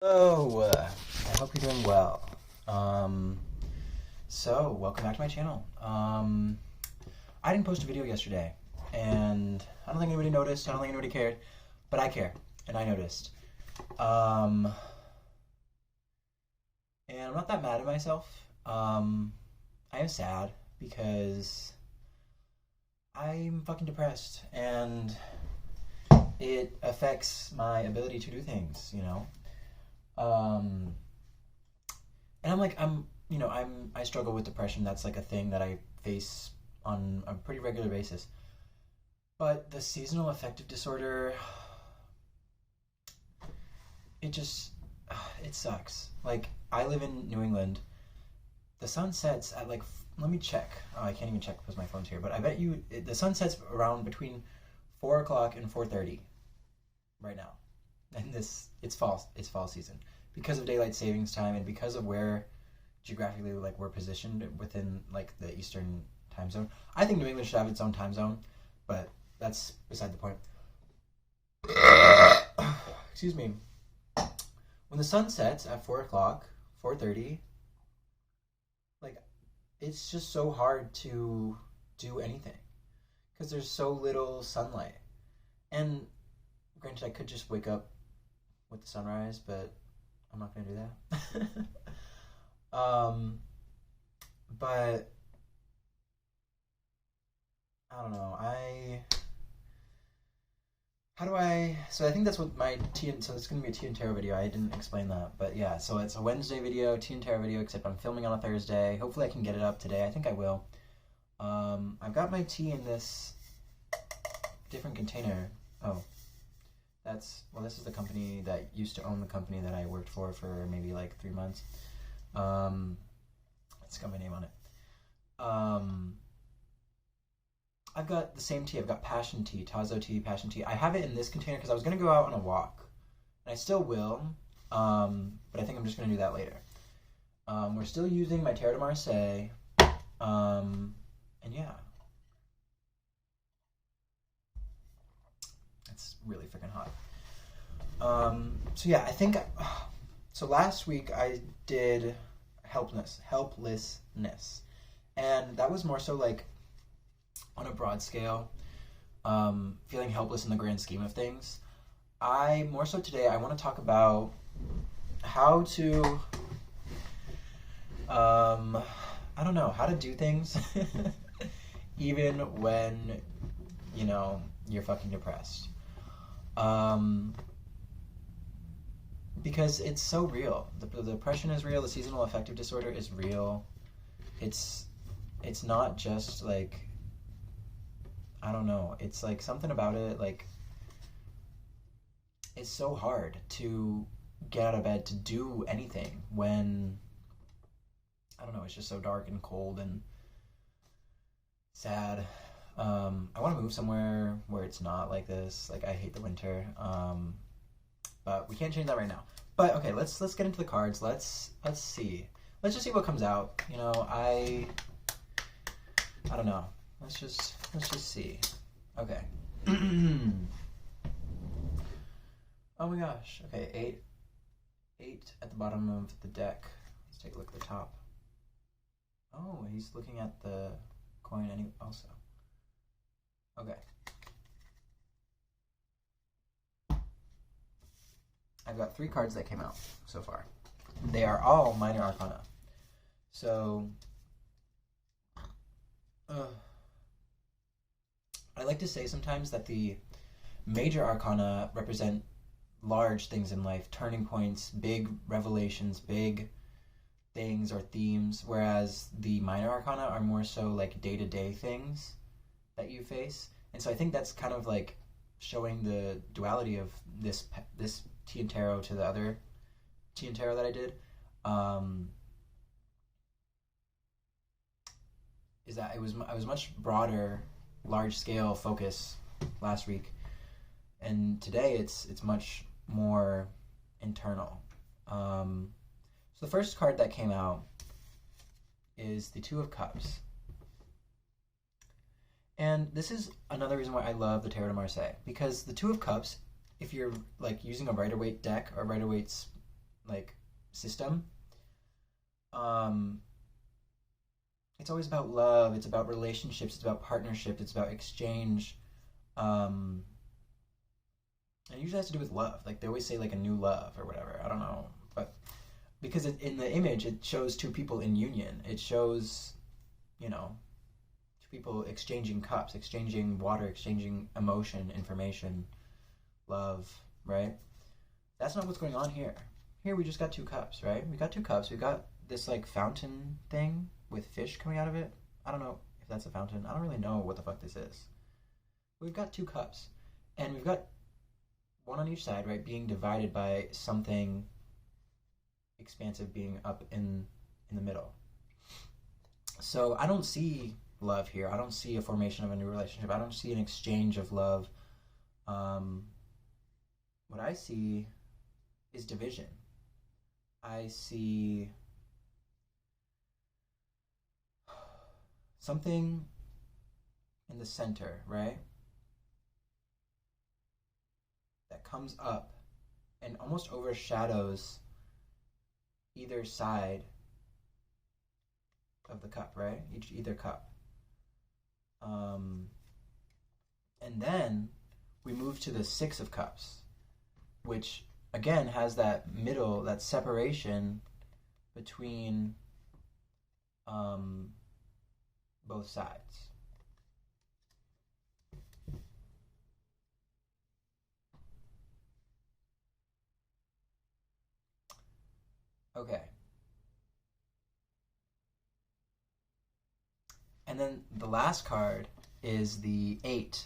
Hello, I hope you're doing well. So welcome back to my channel. I didn't post a video yesterday, and I don't think anybody noticed. I don't think anybody cared, but I care, and I noticed. And I'm not that mad at myself. I am sad because I'm fucking depressed, and it affects my ability to do things, you know? Um, and I struggle with depression. That's like a thing that I face on a pretty regular basis. But the seasonal affective disorder, it just, it sucks. Like, I live in New England. The sun sets at like, let me check. Oh, I can't even check because my phone's here. But I bet the sun sets around between 4 o'clock and 4:30 right now. And it's fall season because of daylight savings time and because of where geographically like we're positioned within like the eastern time zone. I think New England should have its own time zone, but that's beside the point. Excuse me. When the sun sets at 4 o'clock, 4:30, like it's just so hard to do anything because there's so little sunlight. And granted, I could just wake up with the sunrise, but I'm not gonna do that. But I don't know. So I think that's what so it's gonna be a Tea and Tarot video. I didn't explain that, but yeah. So it's a Wednesday video, Tea and Tarot video, except I'm filming on a Thursday. Hopefully, I can get it up today. I think I will. I've got my tea in this different container. Oh. This is the company that used to own the company that I worked for maybe like 3 months. It's got my name on it. I've got the same tea. I've got passion tea, Tazo tea, passion tea. I have it in this container because I was going to go out on a walk. And I still will, but I think I'm just going to do that later. We're still using my Terre de Marseille. And yeah. It's really freaking hot. So yeah, so last week I did helplessness, and that was more so like on a broad scale, feeling helpless in the grand scheme of things. More so today, I want to talk about how to, I don't know, how to do things, even when, you're fucking depressed. Because it's so real. The depression is real. The seasonal affective disorder is real. It's not just like, I don't know. It's like something about it. Like, it's so hard to get out of bed to do anything when, I don't know, it's just so dark and cold and sad. I want to move somewhere where it's not like this. Like, I hate the winter. But we can't change that right now. But okay, let's get into the cards. Let's see. Let's just see what comes out. I don't know. Let's just see. Okay. Oh my gosh. Okay, eight at the bottom of the deck. Let's take a look at the top. Oh, he's looking at the coin also. Okay. I've got 3 cards that came out so far. They are all minor arcana. So, I like to say sometimes that the major arcana represent large things in life, turning points, big revelations, big things or themes, whereas the minor arcana are more so like day-to-day things that you face. And so I think that's kind of like showing the duality of this Tea and Tarot to the other Tea and Tarot that I did. Is that I was much broader, large scale focus last week, and today it's much more internal. So the first card that came out is the Two of Cups. And this is another reason why I love the Tarot de Marseille, because the Two of Cups, if you're like using a Rider-Waite deck or Rider-Waite's like system. Um, it's always about love. It's about relationships. It's about partnership. It's about exchange. Um, and it usually has to do with love. Like they always say, like a new love or whatever. I don't know, but because in the image it shows two people in union. It shows, you know, two people exchanging cups, exchanging water, exchanging emotion, information, love. Right? That's not what's going on here. Here we just got two cups, right? We got two cups. We got this like fountain thing with fish coming out of it. I don't know if that's a fountain. I don't really know what the fuck this is. We've got two cups, and we've got one on each side, right, being divided by something expansive being up in the middle. So I don't see love here. I don't see a formation of a new relationship. I don't see an exchange of love. Um, what I see is division. I see something in the center, right? That comes up and almost overshadows either side of the cup, right? Either cup. And then we move to the Six of Cups, which again has that middle, that separation between both sides. Okay. And then the last card is the Eight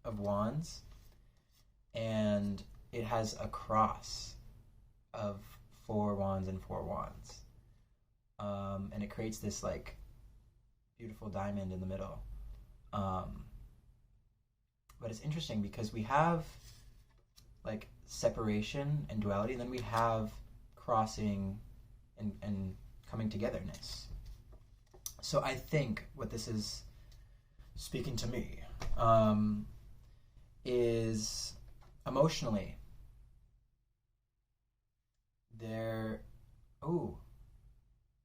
of Wands, and it has a cross of four wands and four wands. And it creates this like beautiful diamond in the middle. But it's interesting because we have like separation and duality, and then we have crossing and coming togetherness. So I think what this is speaking to me is emotionally there. Oh,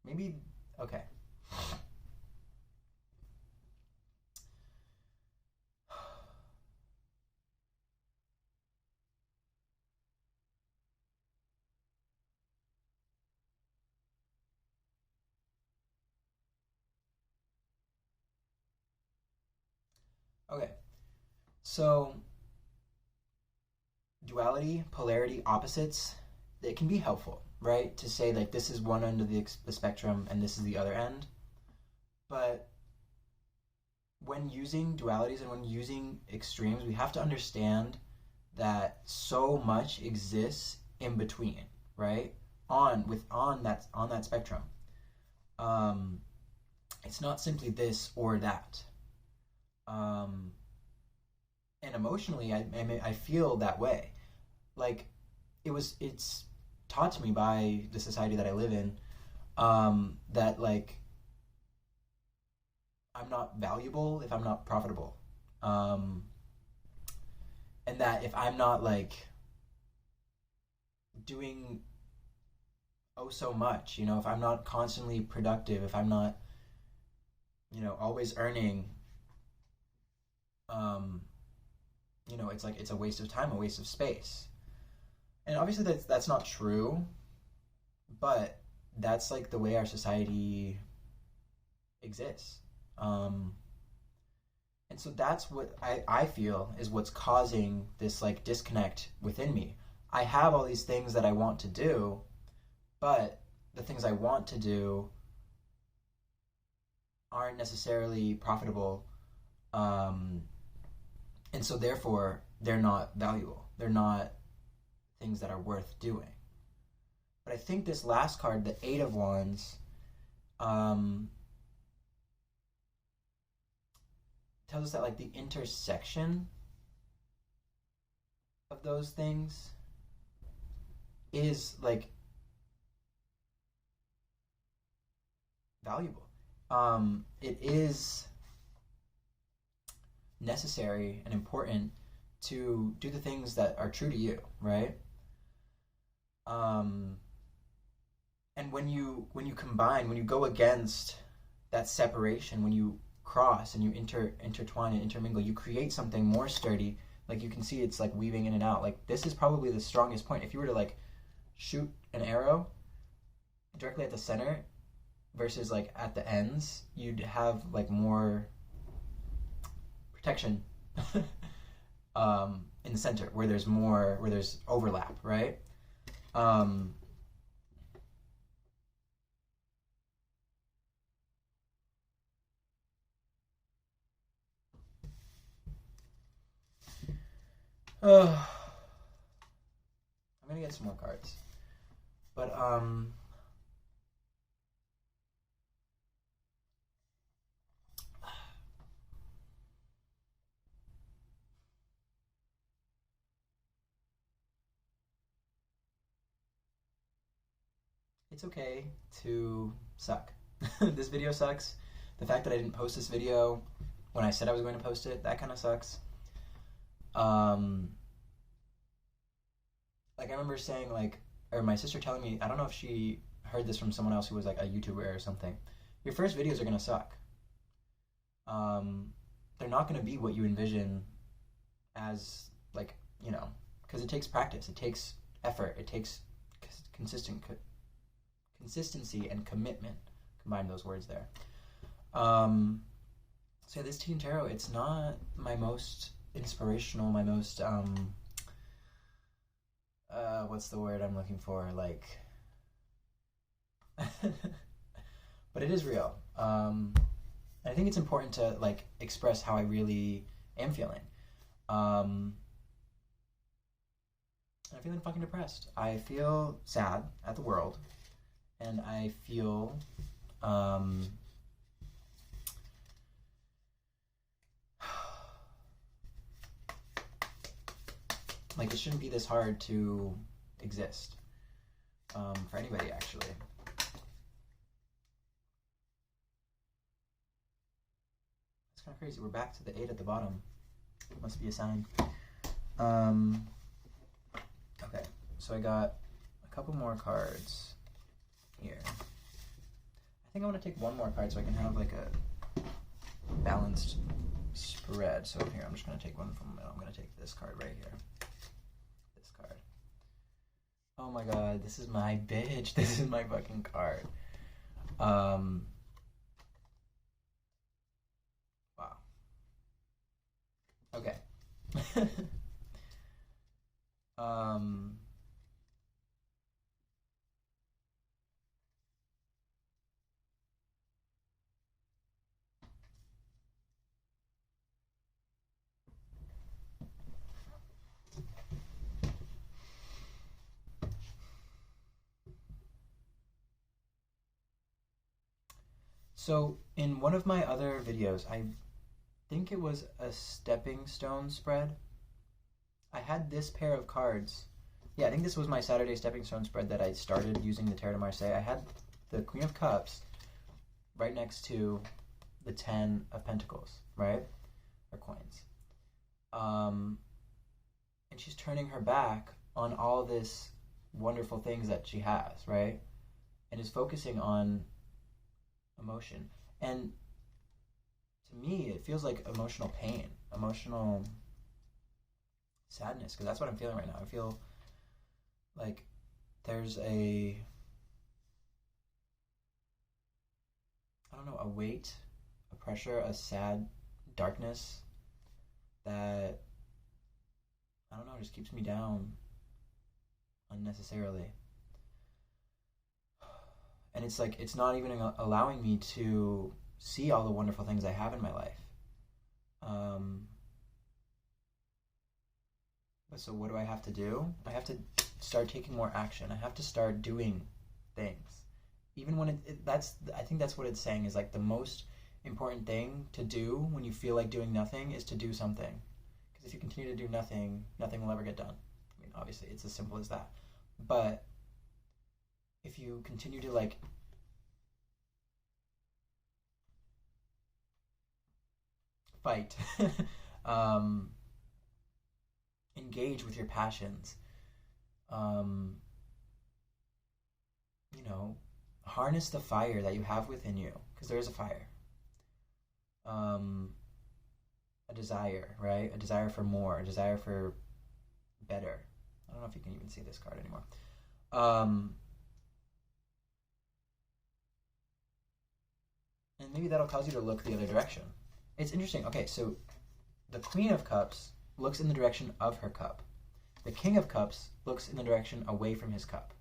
maybe okay. Okay, so duality, polarity, opposites, they can be helpful, right? To say like this is one end of the spectrum and this is the other end. But when using dualities and when using extremes, we have to understand that so much exists in between, right? On that spectrum. It's not simply this or that. And emotionally, I feel that way. Like it's taught to me by the society that I live in, that like I'm not valuable if I'm not profitable, and that if I'm not like doing oh so much, if I'm not constantly productive, if I'm not always earning, um, it's like it's a waste of time, a waste of space. And obviously that's not true, but that's like the way our society exists. And so that's what I feel is what's causing this like disconnect within me. I have all these things that I want to do, but the things I want to do aren't necessarily profitable. And so therefore they're not valuable. They're not things that are worth doing. But I think this last card, the Eight of Wands, tells us that like the intersection of those things is like valuable. It is necessary and important to do the things that are true to you, right? And when you combine, when you go against that separation, when you cross and you intertwine and intermingle, you create something more sturdy. Like you can see it's like weaving in and out. Like this is probably the strongest point. If you were to like shoot an arrow directly at the center versus like at the ends, you'd have like more protection in the center where there's overlap, right? Um, I'm gonna get some more cards, but it's okay to suck. This video sucks. The fact that I didn't post this video when I said I was going to post it, that kind of sucks. Um, like I remember saying like, or my sister telling me, I don't know if she heard this from someone else who was like a YouTuber or something. Your first videos are gonna suck. Um, they're not gonna be what you envision as like because it takes practice, it takes effort, it takes consistent consistency and commitment. Combine those words there. So yeah, this Teen Tarot, it's not my most inspirational, my most what's the word I'm looking for? Like, but it is real. I think it's important to like express how I really am feeling. I'm feeling fucking depressed. I feel sad at the world, and I feel like it shouldn't be this hard to exist for anybody, actually. It's kind of crazy. We're back to the 8 at the bottom. Must be a sign. Okay, so I got a couple more cards here. I think I want to take one more card so I can have like a balanced spread. So here, I'm just going to take one from the middle. I'm going to take this card right here. This card. Oh my god, this is my bitch. This is my fucking card. Wow. Okay. So in one of my other videos, I think it was a stepping stone spread. I had this pair of cards. Yeah, I think this was my Saturday stepping stone spread that I started using the Tarot de Marseille. I had the Queen of Cups right next to the 10 of Pentacles, right? Or coins. And she's turning her back on all this wonderful things that she has, right? And is focusing on emotion. And to me, it feels like emotional pain, emotional sadness, because that's what I'm feeling right now. I feel like there's a weight, a pressure, a sad darkness that, I don't know, just keeps me down unnecessarily. And it's like, it's not even allowing me to see all the wonderful things I have in my life. But so what do I have to do? I have to start taking more action. I have to start doing things. Even when I think that's what it's saying, is like the most important thing to do when you feel like doing nothing is to do something. Because if you continue to do nothing, nothing will ever get done. I mean, obviously, it's as simple as that. But if you continue to like fight, engage with your passions, harness the fire that you have within you, because there is a fire. Um, a desire, right? A desire for more, a desire for better. I don't know if you can even see this card anymore. Um, and maybe that'll cause you to look the other direction. It's interesting. Okay, so the Queen of Cups looks in the direction of her cup. The King of Cups looks in the direction away from his cup.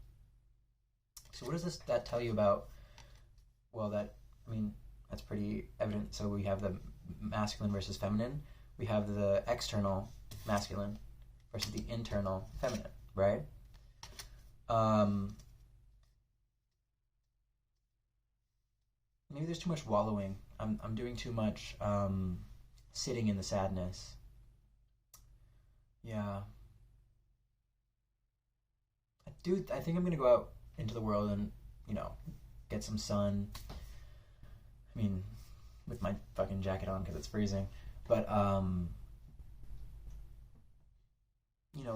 So what does that tell you about? Well, that's pretty evident. So we have the masculine versus feminine. We have the external masculine versus the internal feminine, right? Maybe there's too much wallowing. I'm doing too much sitting in the sadness. Yeah. Dude, I think I'm gonna go out into the world and, get some sun. I mean, with my fucking jacket on because it's freezing. But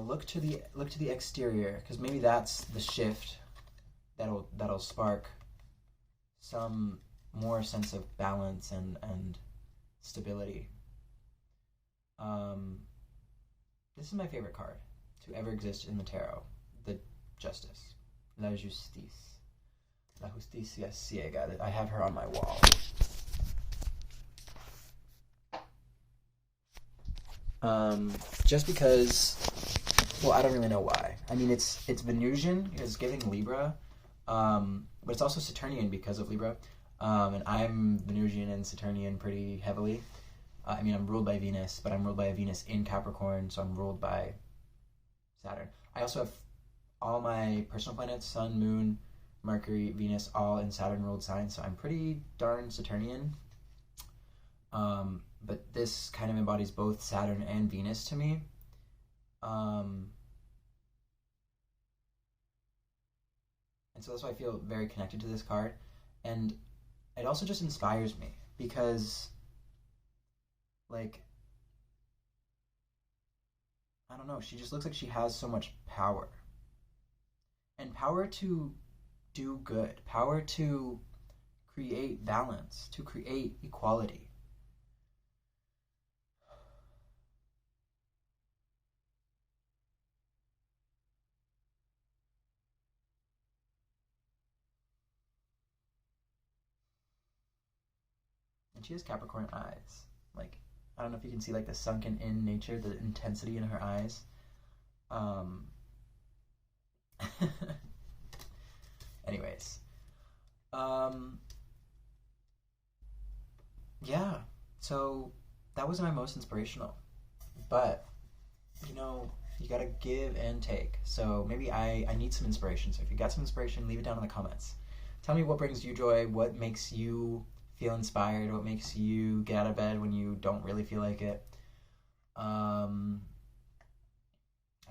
look to the exterior, because maybe that's the shift that'll spark some more sense of balance and stability. This is my favorite card to ever exist in the tarot, the Justice, La Justice, La Justicia Ciega. I have her on my wall. Just because, well, I don't really know why. I mean, it's Venusian, it's giving Libra, but it's also Saturnian because of Libra, and I'm Venusian and Saturnian pretty heavily. I'm ruled by Venus, but I'm ruled by a Venus in Capricorn, so I'm ruled by Saturn. I also have all my personal planets, Sun, Moon, Mercury, Venus, all in Saturn-ruled signs, so I'm pretty darn Saturnian. But this kind of embodies both Saturn and Venus to me. And so that's why I feel very connected to this card. And it also just inspires me because, I don't know, she just looks like she has so much power. And power to do good, power to create balance, to create equality. And she has Capricorn eyes. I don't know if you can see the sunken in nature, the intensity in her eyes. Anyways. Yeah. So that was my most inspirational. But, you gotta give and take. So maybe I need some inspiration. So if you got some inspiration, leave it down in the comments. Tell me what brings you joy, what makes you feel inspired, what makes you get out of bed when you don't really feel like it. I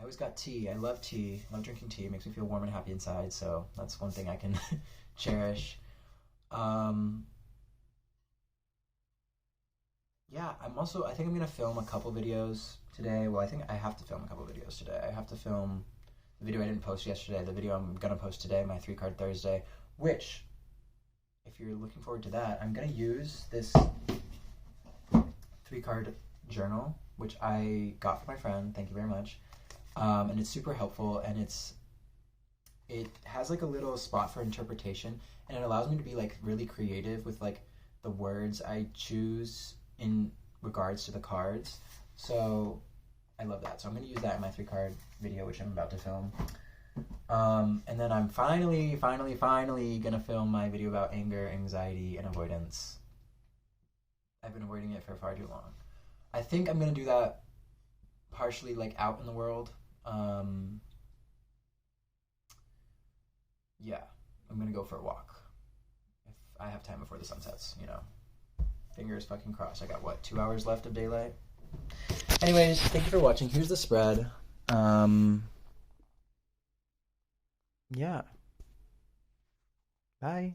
always got tea. I love tea. I love drinking tea. It makes me feel warm and happy inside, so that's one thing I can cherish. Yeah, I think I'm gonna film a couple videos today. Well, I think I have to film a couple videos today. I have to film the video I didn't post yesterday, the video I'm gonna post today, my 3-card Thursday, which, if you're looking forward to that, I'm gonna use this 3-card journal, which I got from my friend. Thank you very much. And it's super helpful, and it has a little spot for interpretation, and it allows me to be really creative with the words I choose in regards to the cards. So I love that. So I'm gonna use that in my 3-card video, which I'm about to film. And then I'm finally gonna film my video about anger, anxiety, and avoidance. I've been avoiding it for far too long. I think I'm gonna do that partially out in the world. Yeah, I'm gonna go for a walk if I have time before the sun sets. Fingers fucking crossed. I got 2 hours left of daylight. Anyways, thank you for watching. Here's the spread. Yeah. Bye.